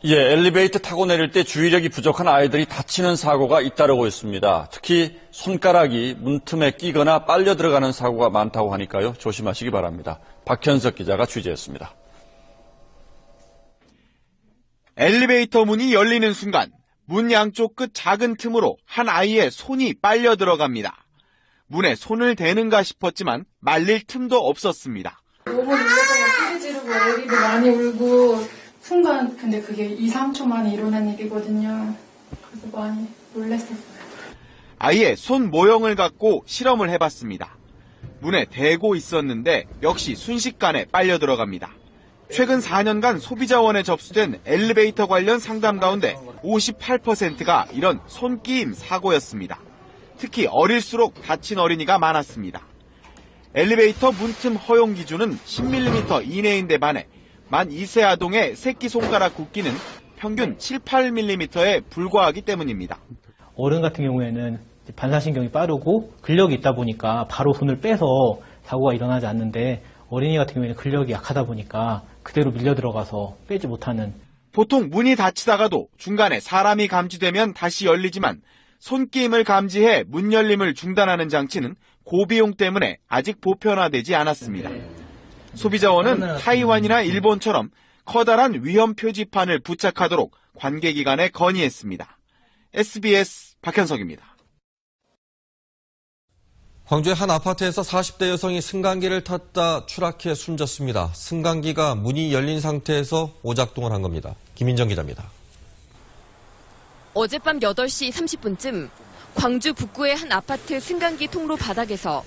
예, 엘리베이터 타고 내릴 때 주의력이 부족한 아이들이 다치는 사고가 잇따르고 있습니다. 특히 손가락이 문틈에 끼거나 빨려 들어가는 사고가 많다고 하니까요. 조심하시기 바랍니다. 박현석 기자가 취재했습니다. 엘리베이터 문이 열리는 순간 문 양쪽 끝 작은 틈으로 한 아이의 손이 빨려 들어갑니다. 문에 손을 대는가 싶었지만 말릴 틈도 없었습니다. 너무 놀라서 소리 지르고 애기도 많이 울고 순간 근데 그게 2, 3초 만에 일어난 일이거든요. 그래서 많이 놀랐었어요. 아이의 손 모형을 갖고 실험을 해봤습니다. 문에 대고 있었는데 역시 순식간에 빨려 들어갑니다. 최근 4년간 소비자원에 접수된 엘리베이터 관련 상담 가운데 58%가 이런 손끼임 사고였습니다. 특히 어릴수록 다친 어린이가 많았습니다. 엘리베이터 문틈 허용 기준은 10mm 이내인데 반해 만 2세 아동의 새끼손가락 굵기는 평균 7, 8mm에 불과하기 때문입니다. 어른 같은 경우에는 반사신경이 빠르고 근력이 있다 보니까 바로 손을 빼서 사고가 일어나지 않는데 어린이 같은 경우에는 근력이 약하다 보니까 그대로 밀려 들어가서 빼지 못하는. 보통 문이 닫히다가도 중간에 사람이 감지되면 다시 열리지만 손끼임을 감지해 문 열림을 중단하는 장치는 고비용 때문에 아직 보편화되지 않았습니다. 소비자원은 타이완이나 일본처럼 커다란 위험 표지판을 부착하도록 관계기관에 건의했습니다. SBS 박현석입니다. 광주의 한 아파트에서 40대 여성이 승강기를 탔다 추락해 숨졌습니다. 승강기가 문이 열린 상태에서 오작동을 한 겁니다. 김인정 기자입니다. 어젯밤 8시 30분쯤 광주 북구의 한 아파트 승강기 통로 바닥에서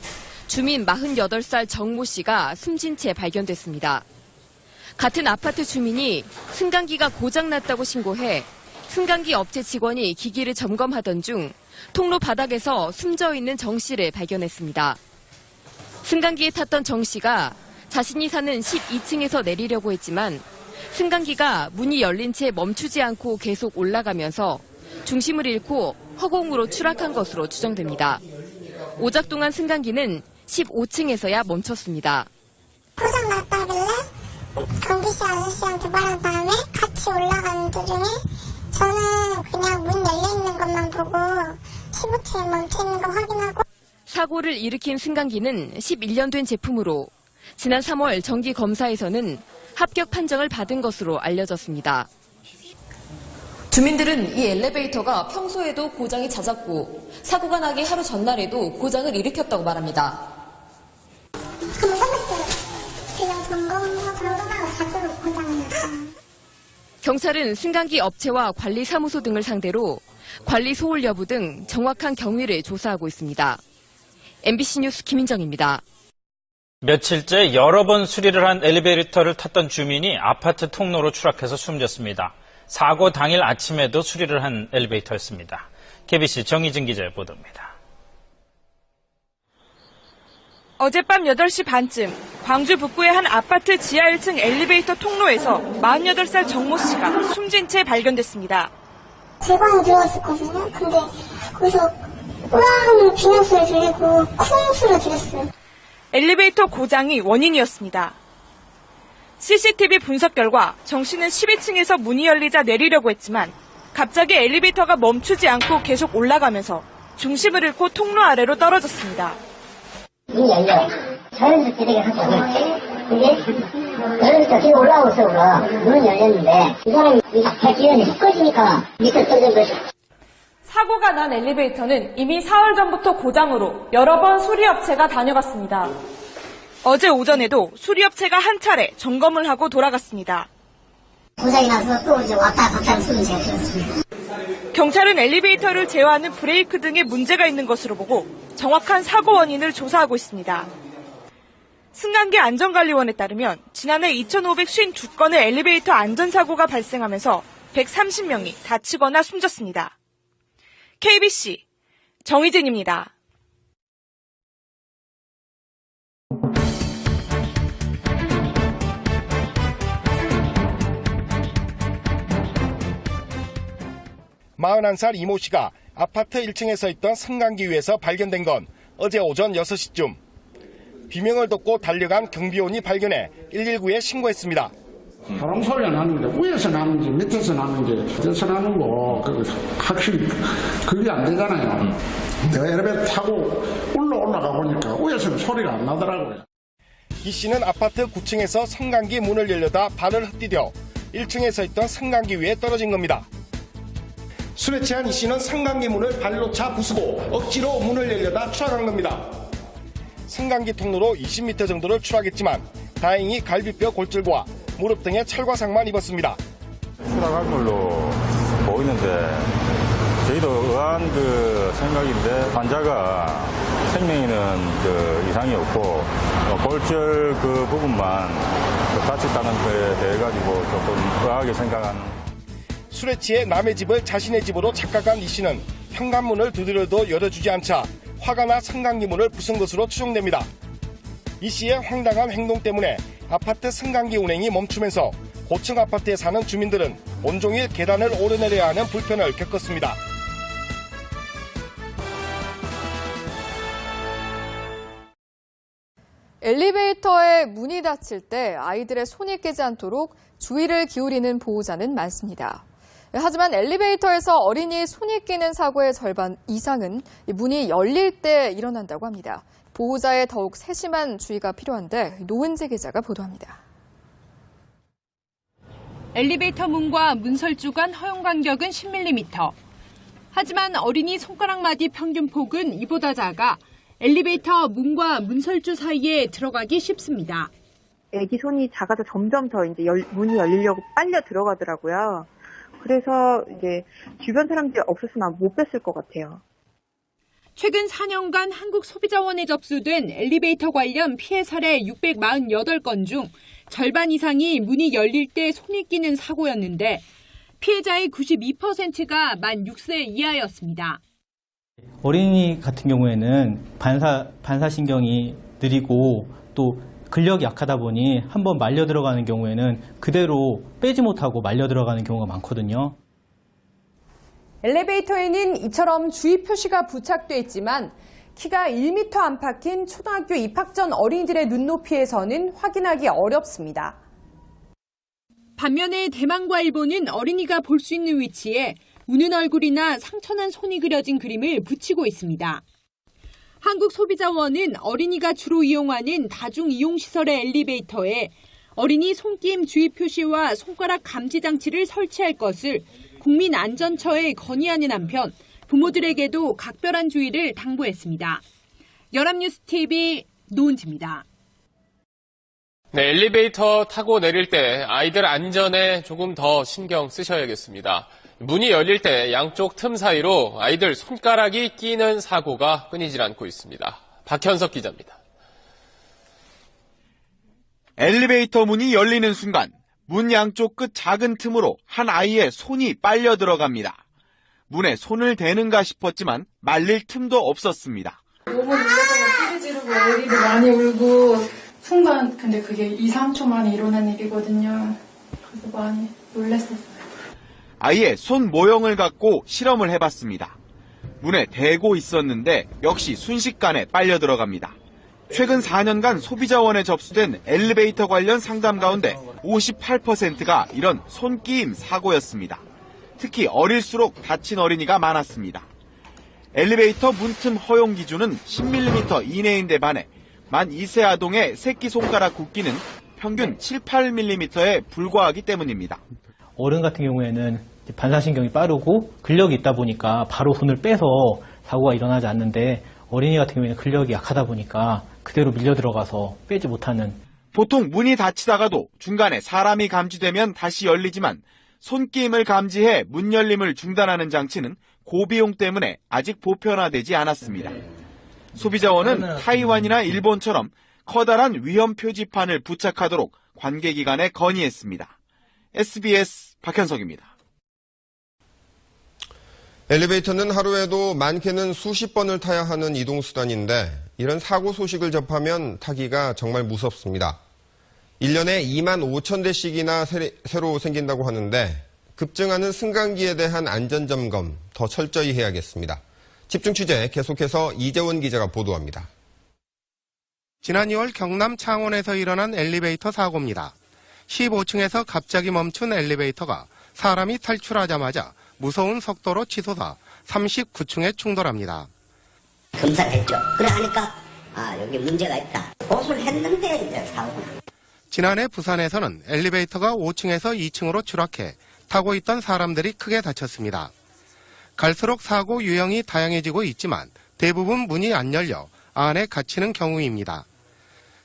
주민 48살 정모 씨가 숨진 채 발견됐습니다. 같은 아파트 주민이 승강기가 고장났다고 신고해 승강기 업체 직원이 기기를 점검하던 중 통로 바닥에서 숨져 있는 정 씨를 발견했습니다. 승강기에 탔던 정 씨가 자신이 사는 12층에서 내리려고 했지만 승강기가 문이 열린 채 멈추지 않고 계속 올라가면서 중심을 잃고 허공으로 추락한 것으로 추정됩니다. 오작동한 승강기는 15층에서야 멈췄습니다. 고장났다길래 경비씨 아저씨한테 말한 다음에 같이 올라가는 도중에 저는 그냥 문 열려있는 것만 보고 15층에 멈춰있는 거 확인하고. 사고를 일으킨 승강기는 11년 된 제품으로 지난 3월 정기 검사에서는 합격 판정을 받은 것으로 알려졌습니다. 주민들은 이 엘리베이터가 평소에도 고장이 잦았고 사고가 나기 하루 전날에도 고장을 일으켰다고 말합니다. 그냥 점검하고 자꾸 고장이 났어요. 경찰은 승강기 업체와 관리사무소 등을 상대로 관리 소홀 여부 등 정확한 경위를 조사하고 있습니다. MBC 뉴스 김인정입니다. 며칠째 여러 번 수리를 한 엘리베이터를 탔던 주민이 아파트 통로로 추락해서 숨졌습니다. 사고 당일 아침에도 수리를 한 엘리베이터였습니다. KBC 정희진 기자의 보도입니다. 어젯밤 8시 반쯤 광주 북구의 한 아파트 지하 1층 엘리베이터 통로에서 48살 정모 씨가 숨진 채 발견됐습니다. 제 방에 들어왔었거든요. 근데 거기서 으앙 비명소리 들리고 쿵 소리 들렸어요. 엘리베이터 고장이 원인이었습니다. CCTV 분석 결과 정 씨는 12층에서 문이 열리자 내리려고 했지만 갑자기 엘리베이터가 멈추지 않고 계속 올라가면서 중심을 잃고 통로 아래로 떨어졌습니다. 문이 열려. 자연스럽게 되게 하지 않았지. 근데 엘리베이터 뒤로 올라오고 있어. 문은 열렸는데 이 사람이 기운이 훅 꺼지니까 밑에 떨어진 거지. 사고가 난 엘리베이터는 이미 4월 전부터 고장으로 여러 번 수리업체가 다녀갔습니다. 어제 오전에도 수리업체가 한 차례 점검을 하고 돌아갔습니다. 고장이 나서 또 이제 왔다 갔다 쓰는 제가 들었습니다. 경찰은 엘리베이터를 제어하는 브레이크 등에 문제가 있는 것으로 보고 정확한 사고 원인을 조사하고 있습니다. 승강기 안전관리원에 따르면 지난해 2,552건의 엘리베이터 안전사고가 발생하면서 130명이 다치거나 숨졌습니다. KBC 정희진입니다. 마흔한 살 이모 씨가 아파트 1층에 서 있던 승강기 위에서 발견된 건 어제 오전 6시쯤. 비명을 듣고 달려간 경비원이 발견해 119에 신고했습니다. 바람 소리가 나는데 위에서 나는지 밑에서 나는지 어디서 나는 거 확실히 그게 안 되잖아요. 내가 엘리베이터 타고 올라가 보니까 위에서는 소리가 안 나더라고요. 이 씨는 아파트 9층에서 승강기 문을 열려다 발을 헛디뎌 1층에 서 있던 승강기 위에 떨어진 겁니다. 술에 취한 이 씨는 승강기 문을 발로 차 부수고 억지로 문을 열려다 추락한 겁니다. 승강기 통로로 20m 정도를 추락했지만 다행히 갈비뼈 골절과 무릎 등에 찰과상만 입었습니다. 추락한 걸로 보이는데 저희도 의아한 생각인데 환자가 생명에는 이상이 없고 골절 부분만 다쳤다는 거에 대해 가지고 조금 의아하게 생각하는. 술에 취해 남의 집을 자신의 집으로 착각한 이 씨는 현관문을 두드려도 열어주지 않자 화가 나 승강기 문을 부순 것으로 추정됩니다. 이 씨의 황당한 행동 때문에 아파트 승강기 운행이 멈추면서 고층 아파트에 사는 주민들은 온종일 계단을 오르내려야 하는 불편을 겪었습니다. 엘리베이터에 문이 닫힐 때 아이들의 손이 깨지 않도록 주의를 기울이는 보호자는 많습니다. 하지만 엘리베이터에서 어린이 손이 끼는 사고의 절반 이상은 문이 열릴 때 일어난다고 합니다. 보호자의 더욱 세심한 주의가 필요한데 노은재 기자가 보도합니다. 엘리베이터 문과 문설주 간 허용 간격은 10mm. 하지만 어린이 손가락마디 평균 폭은 이보다 작아 엘리베이터 문과 문설주 사이에 들어가기 쉽습니다. 애기 손이 작아서 점점 더 이제 문이 열리려고 빨려 들어가더라고요. 그래서 이제 주변 사람들이 없었으면 못 뺐을 것 같아요. 최근 4년간 한국소비자원에 접수된 엘리베이터 관련 피해 사례 648건 중 절반 이상이 문이 열릴 때 손이 끼는 사고였는데 피해자의 92%가 만 6세 이하였습니다. 어린이 같은 경우에는 반사신경이 느리고 또 근력이 약하다 보니 한번 말려 들어가는 경우에는 그대로 빼지 못하고 말려 들어가는 경우가 많거든요. 엘리베이터에는 이처럼 주의 표시가 부착돼 있지만 키가 1m 안팎인 초등학교 입학 전 어린이들의 눈높이에서는 확인하기 어렵습니다. 반면에 대만과 일본은 어린이가 볼 수 있는 위치에 우는 얼굴이나 상처난 손이 그려진 그림을 붙이고 있습니다. 한국소비자원은 어린이가 주로 이용하는 다중이용시설의 엘리베이터에 어린이 손김 주의 표시와 손가락 감지 장치를 설치할 것을 국민안전처에 건의하는 한편 부모들에게도 각별한 주의를 당부했습니다. 연합뉴스TV 노은지입니다. 네, 엘리베이터 타고 내릴 때 아이들 안전에 조금 더 신경 쓰셔야겠습니다. 문이 열릴 때 양쪽 틈 사이로 아이들 손가락이 끼는 사고가 끊이질 않고 있습니다. 박현석 기자입니다. 엘리베이터 문이 열리는 순간 문 양쪽 끝 작은 틈으로 한 아이의 손이 빨려 들어갑니다. 문에 손을 대는가 싶었지만 말릴 틈도 없었습니다. 너무 놀라서 소리 지르고 애들이 많이 울고 순간 근데 그게 2, 3초 만에 일어난 일이거든요. 그래서 많이 놀랐었어요. 아이의 손 모형을 갖고 실험을 해봤습니다. 문에 대고 있었는데 역시 순식간에 빨려 들어갑니다. 최근 4년간 소비자원에 접수된 엘리베이터 관련 상담 가운데 58%가 이런 손끼임 사고였습니다. 특히 어릴수록 다친 어린이가 많았습니다. 엘리베이터 문틈 허용 기준은 10mm 이내인데 반해 만 2세 아동의 새끼손가락 굵기는 평균 7, 8mm에 불과하기 때문입니다. 어른 같은 경우에는 반사신경이 빠르고 근력이 있다 보니까 바로 손을 빼서 사고가 일어나지 않는데 어린이 같은 경우에는 근력이 약하다 보니까 그대로 밀려 들어가서 빼지 못하는. 보통 문이 닫히다가도 중간에 사람이 감지되면 다시 열리지만 손끼임을 감지해 문 열림을 중단하는 장치는 고비용 때문에 아직 보편화되지 않았습니다. 소비자원은 타이완이나 일본처럼 커다란 위험 표지판을 부착하도록 관계기관에 건의했습니다. SBS 박현석입니다. 엘리베이터는 하루에도 많게는 수십 번을 타야 하는 이동수단인데 이런 사고 소식을 접하면 타기가 정말 무섭습니다. 1년에 2만 5천 대씩이나 새로 생긴다고 하는데 급증하는 승강기에 대한 안전점검 더 철저히 해야겠습니다. 집중 취재 계속해서 이재원 기자가 보도합니다. 지난 2월 경남 창원에서 일어난 엘리베이터 사고입니다. 15층에서 갑자기 멈춘 엘리베이터가 사람이 탈출하자마자 무서운 속도로 치솟아 39층에 충돌합니다. 검사했죠. 그래 하니까 여기 문제가 있다. 보수를 했는데 이제 사고. 지난해 부산에서는 엘리베이터가 5층에서 2층으로 추락해 타고 있던 사람들이 크게 다쳤습니다. 갈수록 사고 유형이 다양해지고 있지만 대부분 문이 안 열려 안에 갇히는 경우입니다.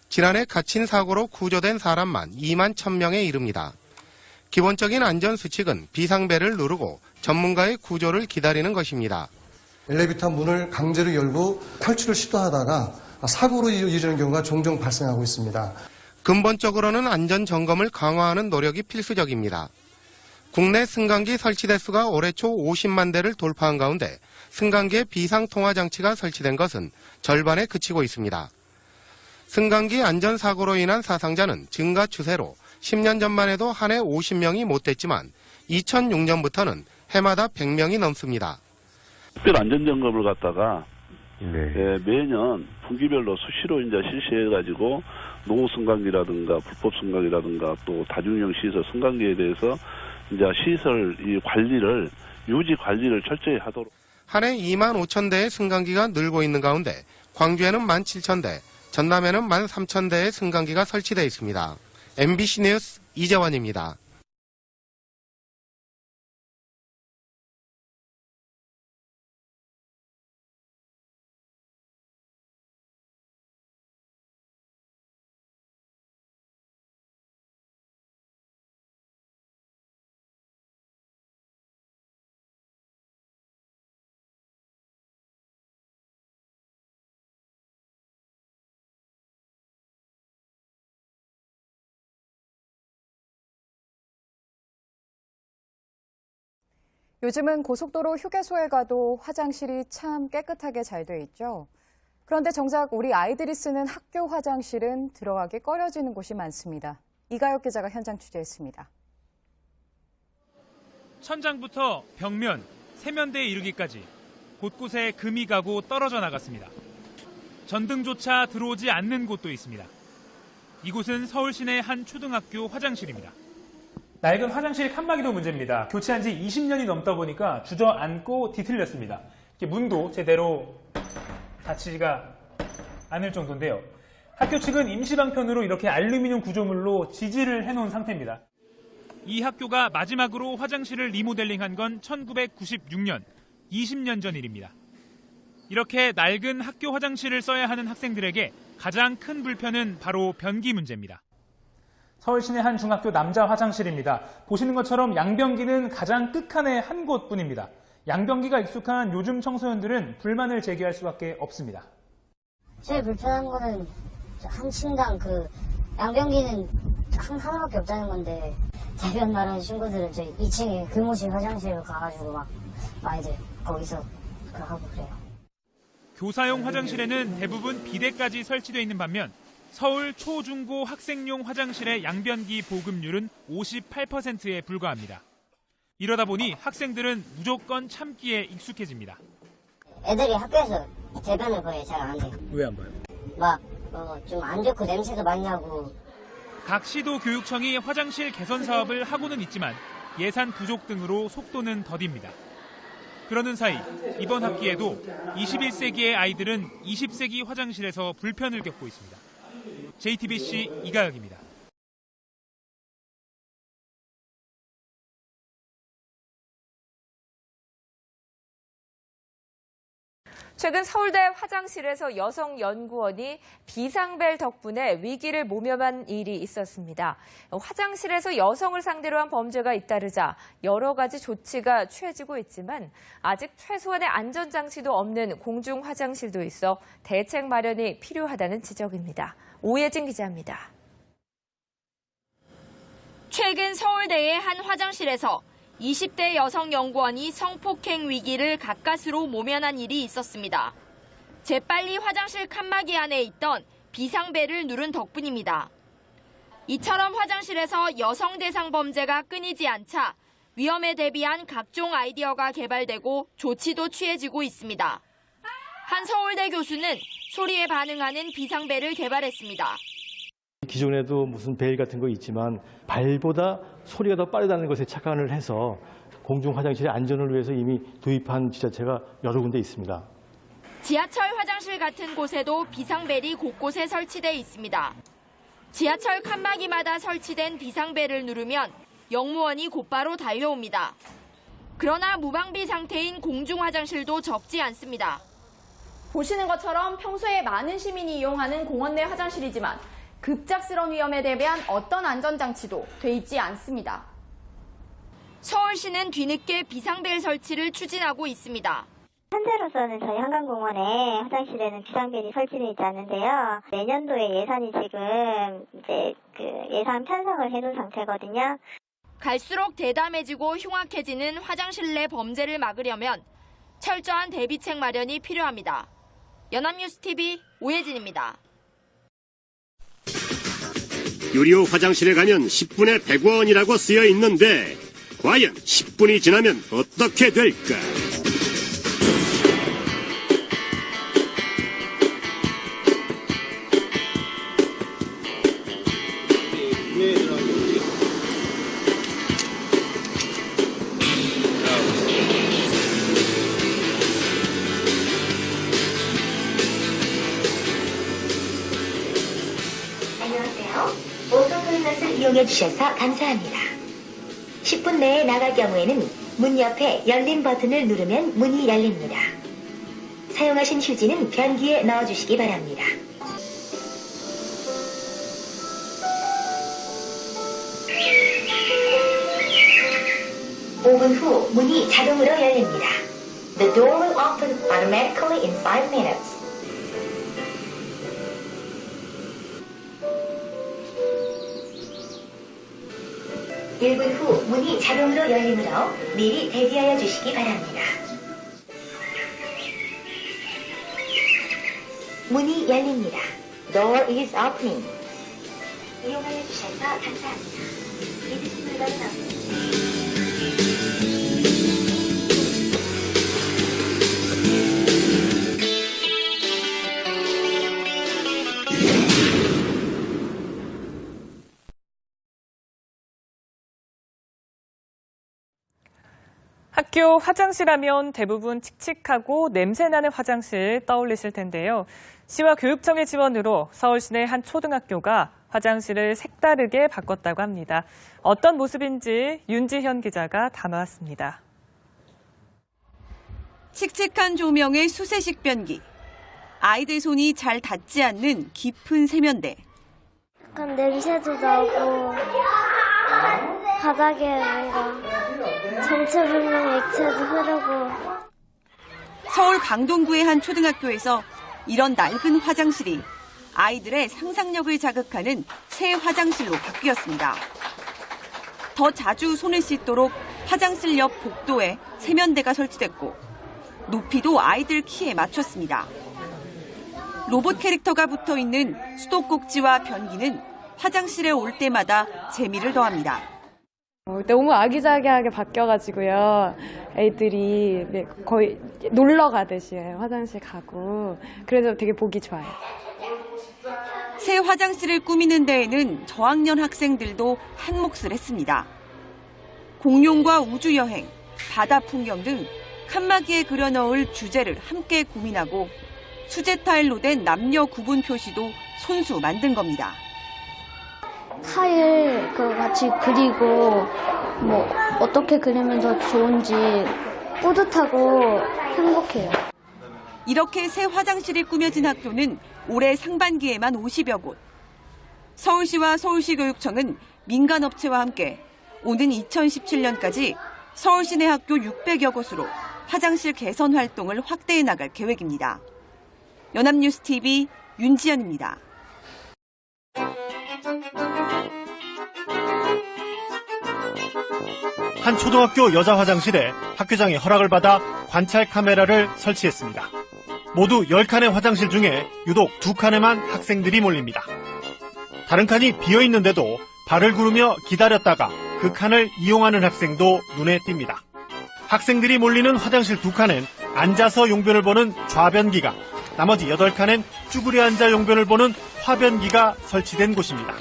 지난해 갇힌 사고로 구조된 사람만 2만 1,000명에 이릅니다. 기본적인 안전수칙은 비상벨을 누르고 전문가의 구조를 기다리는 것입니다. 엘리베이터 문을 강제로 열고 탈출을 시도하다가 사고로 이어지는 경우가 종종 발생하고 있습니다. 근본적으로는 안전점검을 강화하는 노력이 필수적입니다. 국내 승강기 설치 대수가 올해 초 50만 대를 돌파한 가운데 승강기에 비상통화장치가 설치된 것은 절반에 그치고 있습니다. 승강기 안전사고로 인한 사상자는 증가 추세로 10년 전만 해도 한 해 50명이 못 됐지만 2006년부터는 해마다 100명이 넘습니다. 특별 안전점검을 갖다가 매년 분기별로 수시로 이제 실시해가지고 노후 승강기라든가 불법 승강기라든가 또 다중이용 시설 승강기에 대해서 이제 시설 이 관리를 유지 관리를 철저히 하도록. 한 해 2만 5천 대의 승강기가 늘고 있는 가운데 광주에는 1만 7천 대, 전남에는 1만 3천 대의 승강기가 설치되어 있습니다. MBC 뉴스 이재원입니다. 요즘은 고속도로 휴게소에 가도 화장실이 참 깨끗하게 잘 돼 있죠. 그런데 정작 우리 아이들이 쓰는 학교 화장실은 들어가기 꺼려지는 곳이 많습니다. 이가혁 기자가 현장 취재했습니다. 천장부터 벽면, 세면대에 이르기까지 곳곳에 금이 가고 떨어져 나갔습니다. 전등조차 들어오지 않는 곳도 있습니다. 이곳은 서울 시내 한 초등학교 화장실입니다. 낡은 화장실 칸막이도 문제입니다. 교체한 지 20년이 넘다 보니까 주저앉고 뒤틀렸습니다. 문도 제대로 닫히지가 않을 정도인데요. 학교 측은 임시방편으로 이렇게 알루미늄 구조물로 지지를 해놓은 상태입니다. 이 학교가 마지막으로 화장실을 리모델링한 건 1996년, 20년 전 일입니다. 이렇게 낡은 학교 화장실을 써야 하는 학생들에게 가장 큰 불편은 바로 변기 문제입니다. 서울 시내 한 중학교 남자 화장실입니다. 보시는 것처럼 양변기는 가장 끝칸의 한 곳뿐입니다. 양변기가 익숙한 요즘 청소년들은 불만을 제기할 수밖에 없습니다. 제일 불편한 거는 한 층당 양변기는 하나밖에 없다는 건데 대변 마른 친구들은 저희 2층에 교무실 화장실로 가가지고 막 많이들 거기서 하고 그래요. 교사용 화장실에는 대부분 비데까지 설치되어 있는 반면 서울 초, 중, 고 학생용 화장실의 양변기 보급률은 58%에 불과합니다. 이러다 보니 학생들은 무조건 참기에 익숙해집니다. 애들이 학교에서 대변을 거의 잘 안 해요. 왜 안 봐요? 좀 안 좋고 냄새도 많이 나고. 각 시도 교육청이 화장실 개선 사업을 하고는 있지만 예산 부족 등으로 속도는 더딥니다. 그러는 사이 이번 학기에도 21세기의 아이들은 20세기 화장실에서 불편을 겪고 있습니다. JTBC 이가혁입니다. 최근 서울대 화장실에서 여성 연구원이 비상벨 덕분에 위기를 모면한 일이 있었습니다. 화장실에서 여성을 상대로 한 범죄가 잇따르자 여러 가지 조치가 취해지고 있지만 아직 최소한의 안전장치도 없는 공중 화장실도 있어 대책 마련이 필요하다는 지적입니다. 오예진 기자입니다. 최근 서울대의 한 화장실에서 20대 여성 연구원이 성폭행 위기를 가까스로 모면한 일이 있었습니다. 재빨리 화장실 칸막이 안에 있던 비상벨을 누른 덕분입니다. 이처럼 화장실에서 여성 대상 범죄가 끊이지 않자 위험에 대비한 각종 아이디어가 개발되고 조치도 취해지고 있습니다. 한 서울대 교수는 소리에 반응하는 비상벨을 개발했습니다. 기존에도 무슨 베일 같은 거 있지만 발보다 소리가 더 빠르다는 것에 착안을 해서 공중 화장실의 안전을 위해서 이미 도입한 지자체가 여러 군데 있습니다. 지하철 화장실 같은 곳에도 비상벨이 곳곳에 설치돼 있습니다. 지하철 칸막이마다 설치된 비상벨을 누르면 영무원이 곧바로 달려옵니다. 그러나 무방비 상태인 공중 화장실도 적지 않습니다. 보시는 것처럼 평소에 많은 시민이 이용하는 공원 내 화장실이지만 급작스러운 위험에 대비한 어떤 안전장치도 돼 있지 않습니다. 서울시는 뒤늦게 비상벨 설치를 추진하고 있습니다. 현재로서는 저희 한강공원에 화장실에는 비상벨이 설치되어 있지 않는데요. 내년도에 예산이 지금 예산 편성을 해놓은 상태거든요. 갈수록 대담해지고 흉악해지는 화장실 내 범죄를 막으려면 철저한 대비책 마련이 필요합니다. 연합뉴스TV 오혜진입니다. 유료 화장실에 가면 10분에 100원이라고 쓰여 있는데 과연 10분이 지나면 어떻게 될까? 이용해주셔서 감사합니다. 10분 내에 나갈 경우에는 문 옆에 열림 버튼을 누르면 문이 열립니다. 사용하신 휴지는 변기에 넣어주시기 바랍니다. 5분 후 문이 자동으로 열립니다. The door will open automatically in 5 minutes. 1분 후 문이 자동으로 열리므로 미리 대비하여 주시기 바랍니다. 문이 열립니다. Door is opening. 이용하여 주셔서 감사합니다. 믿으신 물건은 없습니다. 학교 화장실 하면 대부분 칙칙하고 냄새나는 화장실 떠올리실 텐데요. 시와 교육청의 지원으로 서울 시내 한 초등학교가 화장실을 색다르게 바꿨다고 합니다. 어떤 모습인지 윤지현 기자가 담아왔습니다. 칙칙한 조명의 수세식 변기, 아이들 손이 잘 닿지 않는 깊은 세면대. 약간 냄새도 나고 바닥에 뭔가 정체불명 액체도 흐르고. 서울 강동구의 한 초등학교에서 이런 낡은 화장실이 아이들의 상상력을 자극하는 새 화장실로 바뀌었습니다. 더 자주 손을 씻도록 화장실 옆 복도에 세면대가 설치됐고 높이도 아이들 키에 맞췄습니다. 로봇 캐릭터가 붙어있는 수도꼭지와 변기는 화장실에 올 때마다 재미를 더합니다. 너무 아기자기하게 바뀌어가지고요. 애들이 거의 놀러 가듯이 화장실 가고 그래서 되게 보기 좋아요. 새 화장실을 꾸미는 데에는 저학년 학생들도 한 몫을 했습니다. 공룡과 우주여행, 바다 풍경 등 칸막이에 그려넣을 주제를 함께 고민하고 수제 타일로 된 남녀 구분 표시도 손수 만든 겁니다. 타일 같이 그리고 뭐 어떻게 그리면 더 좋은지 뿌듯하고 행복해요. 이렇게 새 화장실이 꾸며진 학교는 올해 상반기에만 50여 곳. 서울시와 서울시교육청은 민간업체와 함께 오는 2017년까지 서울시 내 학교 600여 곳으로 화장실 개선 활동을 확대해 나갈 계획입니다. 연합뉴스TV 윤지연입니다. 한 초등학교 여자 화장실에 학교장의 허락을 받아 관찰 카메라를 설치했습니다. 모두 10칸의 화장실 중에 유독 2칸에만 학생들이 몰립니다. 다른 칸이 비어있는데도 발을 구르며 기다렸다가 그 칸을 이용하는 학생도 눈에 띕니다. 학생들이 몰리는 화장실 2칸엔 앉아서 용변을 보는 좌변기가, 나머지 8칸엔 쭈그려 앉아 용변을 보는 화변기가 설치된 곳입니다.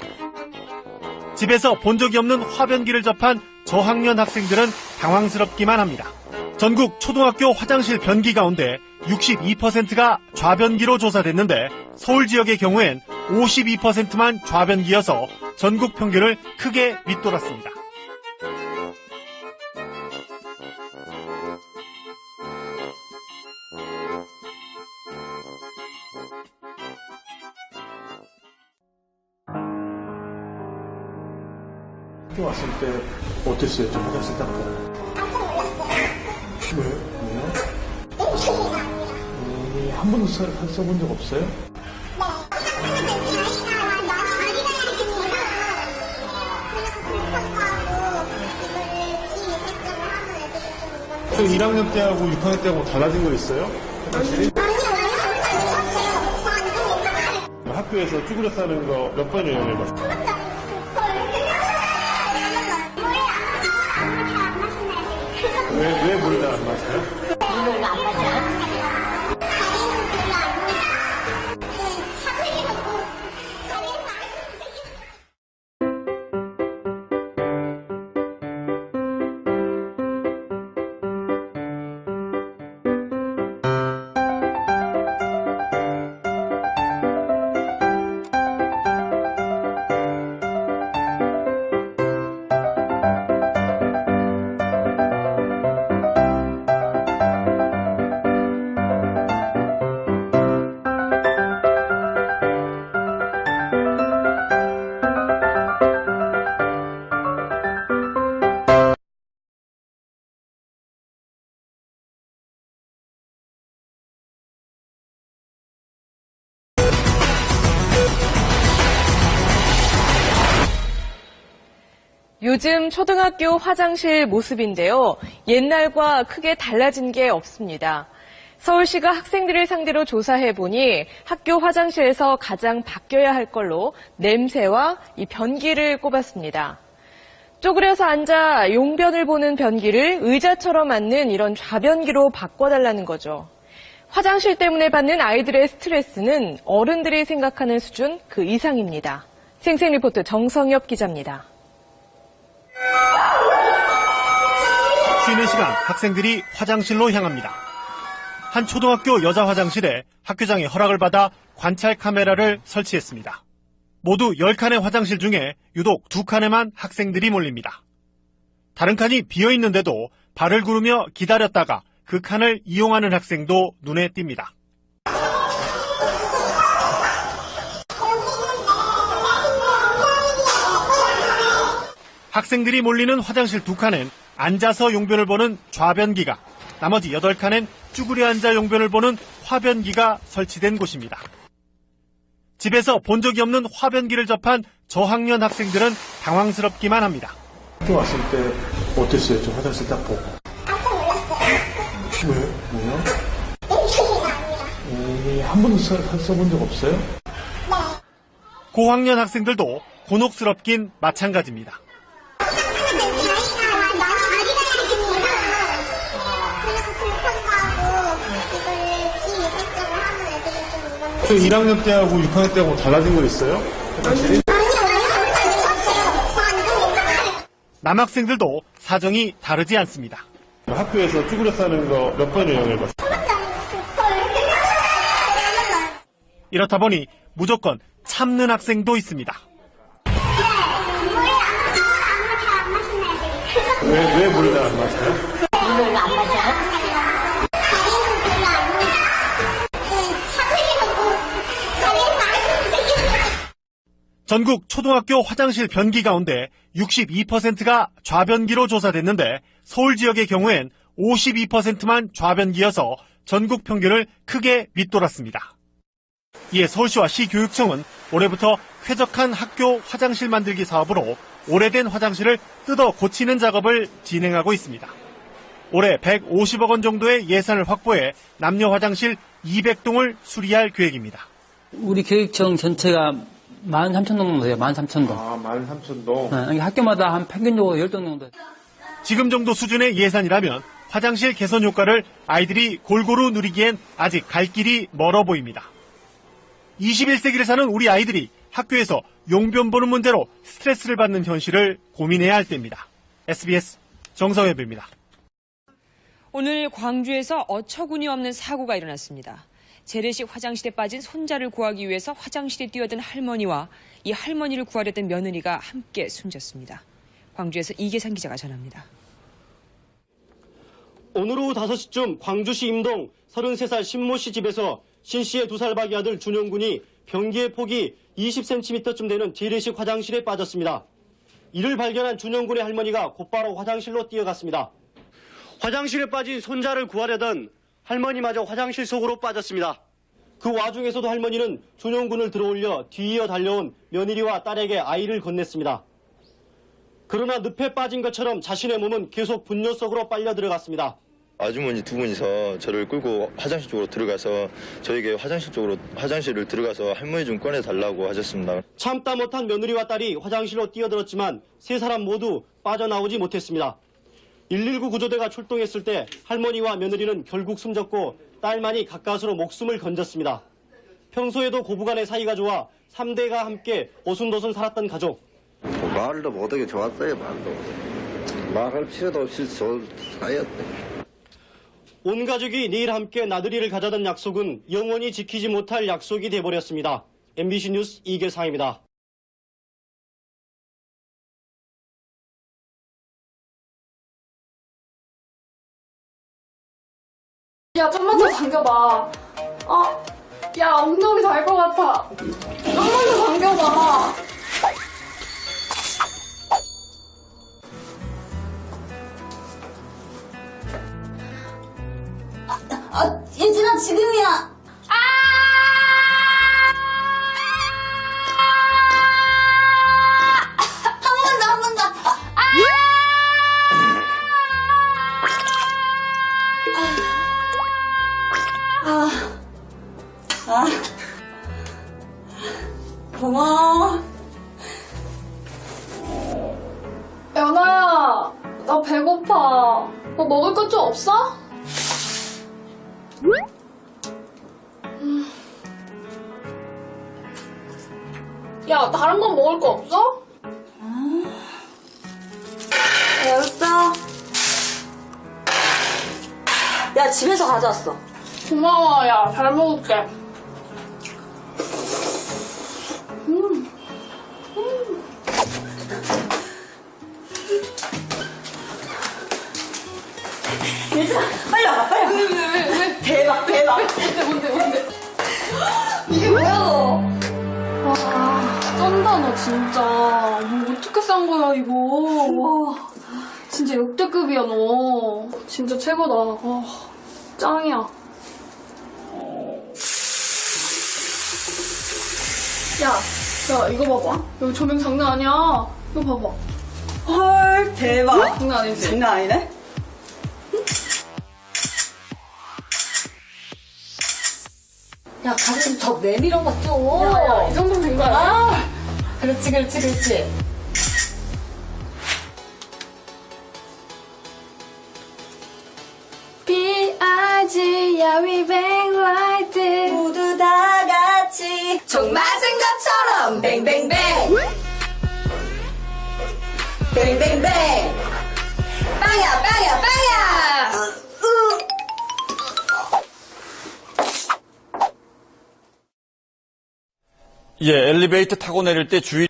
집에서 본 적이 없는 화변기를 접한 저학년 학생들은 당황스럽기만 합니다. 전국 초등학교 화장실 변기 가운데 62%가 좌변기로 조사됐는데 서울 지역의 경우엔 52%만 좌변기여서 전국 평균을 크게 밑돌았습니다. 학교 왔을 때 어땠어요? 좀 화장실 딱 보고. 왜요? 한 번도 써본 적 없어요? 네. 1학년 때하고 6학년 때하고 달라진 거 있어요? 화장실이? 학교에서 쭈그려 싸는 거 몇 번 이용해봤어요? 왜 물을 안 마셔요? 물을 안 마셔요? 요즘 초등학교 화장실 모습인데요. 옛날과 크게 달라진 게 없습니다. 서울시가 학생들을 상대로 조사해보니 학교 화장실에서 가장 바뀌어야 할 걸로 냄새와 이 변기를 꼽았습니다. 쪼그려서 앉아 용변을 보는 변기를 의자처럼 앉는 이런 좌변기로 바꿔달라는 거죠. 화장실 때문에 받는 아이들의 스트레스는 어른들이 생각하는 수준 그 이상입니다. 생생리포트 정성엽 기자입니다. 쉬는 시간 학생들이 화장실로 향합니다. 한 초등학교 여자 화장실에 학교장의 허락을 받아 관찰 카메라를 설치했습니다. 모두 10칸의 화장실 중에 유독 2칸에만 학생들이 몰립니다. 다른 칸이 비어있는데도 발을 구르며 기다렸다가 그 칸을 이용하는 학생도 눈에 띕니다. 학생들이 몰리는 화장실 2칸엔 앉아서 용변을 보는 좌변기가, 나머지 8칸엔 쭈그려 앉아 용변을 보는 화변기가 설치된 곳입니다. 집에서 본 적이 없는 화변기를 접한 저학년 학생들은 당황스럽기만 합니다. 학교 왔을 때 어땠어요? 좀 화장실 딱 보고. 왜요? 한 번도 써본 적 없어요? 고학년 학생들도 곤혹스럽긴 마찬가지입니다. 1학년 때하고 6학년 때하고 달라진 거 있어요? 화장실이? 남학생들도 사정이 다르지 않습니다. 학교에서 쭈그려 싸는 거 몇 번 이용해봤어요? 이렇다 보니 무조건 참는 학생도 있습니다. 왜 물을 안 마셔요? 물을 안 마셔요? 전국 초등학교 화장실 변기 가운데 62%가 좌변기로 조사됐는데 서울 지역의 경우엔 52%만 좌변기여서 전국 평균을 크게 밑돌았습니다. 이에 서울시와 시교육청은 올해부터 쾌적한 학교 화장실 만들기 사업으로 오래된 화장실을 뜯어 고치는 작업을 진행하고 있습니다. 올해 150억 원 정도의 예산을 확보해 남녀 화장실 200동을 수리할 계획입니다. 우리 교육청 전체가 13,000동 돼요. 13,000동. 아, 13,000동. 네, 학교마다 한 평균적으로 10동 정도. 지금 정도 수준의 예산이라면 화장실 개선 효과를 아이들이 골고루 누리기엔 아직 갈 길이 멀어 보입니다. 21세기를 사는 우리 아이들이 학교에서 용변 보는 문제로 스트레스를 받는 현실을 고민해야 할 때입니다. SBS 정성엽입니다. 오늘 광주에서 어처구니 없는 사고가 일어났습니다. 재래식 화장실에 빠진 손자를 구하기 위해서 화장실에 뛰어든 할머니와 이 할머니를 구하려던 며느리가 함께 숨졌습니다. 광주에서 이계상 기자가 전합니다. 오늘 오후 5시쯤 광주시 임동 33살 신모 씨 집에서 신 씨의 2살박이 아들 준용 군이 변기의 폭이 20cm쯤 되는 재래식 화장실에 빠졌습니다. 이를 발견한 준용 군의 할머니가 곧바로 화장실로 뛰어갔습니다. 화장실에 빠진 손자를 구하려던 할머니마저 화장실 속으로 빠졌습니다. 그 와중에서도 할머니는 준용 군을 들어올려 뒤이어 달려온 며느리와 딸에게 아이를 건넸습니다. 그러나 늪에 빠진 것처럼 자신의 몸은 계속 분뇨 속으로 빨려 들어갔습니다. 아주머니 두 분이서 저를 끌고 화장실 쪽으로 들어가서 저에게 화장실을 들어가서 할머니 좀 꺼내달라고 하셨습니다. 참다 못한 며느리와 딸이 화장실로 뛰어들었지만 세 사람 모두 빠져나오지 못했습니다. 119 구조대가 출동했을 때 할머니와 며느리는 결국 숨졌고 딸만이 가까스로 목숨을 건졌습니다. 평소에도 고부간의 사이가 좋아 3대가 함께 오순도순 살았던 가족. 말도 못하게 좋았어요. 말할 필요도 없이 좋은 사이였대. 온 가족이 내일 함께 나들이를 가자던 약속은 영원히 지키지 못할 약속이 돼버렸습니다. MBC 뉴스 이계상입니다. 야, 좀만 더 당겨봐. 야, 엉덩이 달 것 같아. 좀만 더 당겨봐. 예진아, 지금이야. 한 번 더. 고마워. 연아야, 나 배고파. 뭐 먹을 것 좀 없어? 야, 다른 건 먹을 거 없어? 알았어. 야, 집에서 가져왔어. 고마워, 야. 잘 먹을게. 예진아, 빨리 와봐, 빨리 와봐. 왜? 대박. 뭔데? 이게 뭐야, 너? 와, 쩐다, 너 진짜. 뭐, 어떻게 싼 거야, 이거. 와, 진짜 역대급이야, 너. 진짜 최고다. 와, 짱이야. 야, 이거 봐봐. 여기 조명 장난 아니야. 이거 봐봐. 헐, 대박. 장난 아니지? 장난 아니네? 야, 가슴 더 내밀어봐, 좀. 야, 이 정도면 된 거 아니야? 그렇지. B.I.G. 야, we bang like this. 모두 다 같이 총 맞은 것처럼 뱅뱅뱅. 뱅뱅뱅. 빵야. 예, 엘리베이터 타고 내릴 때 주의.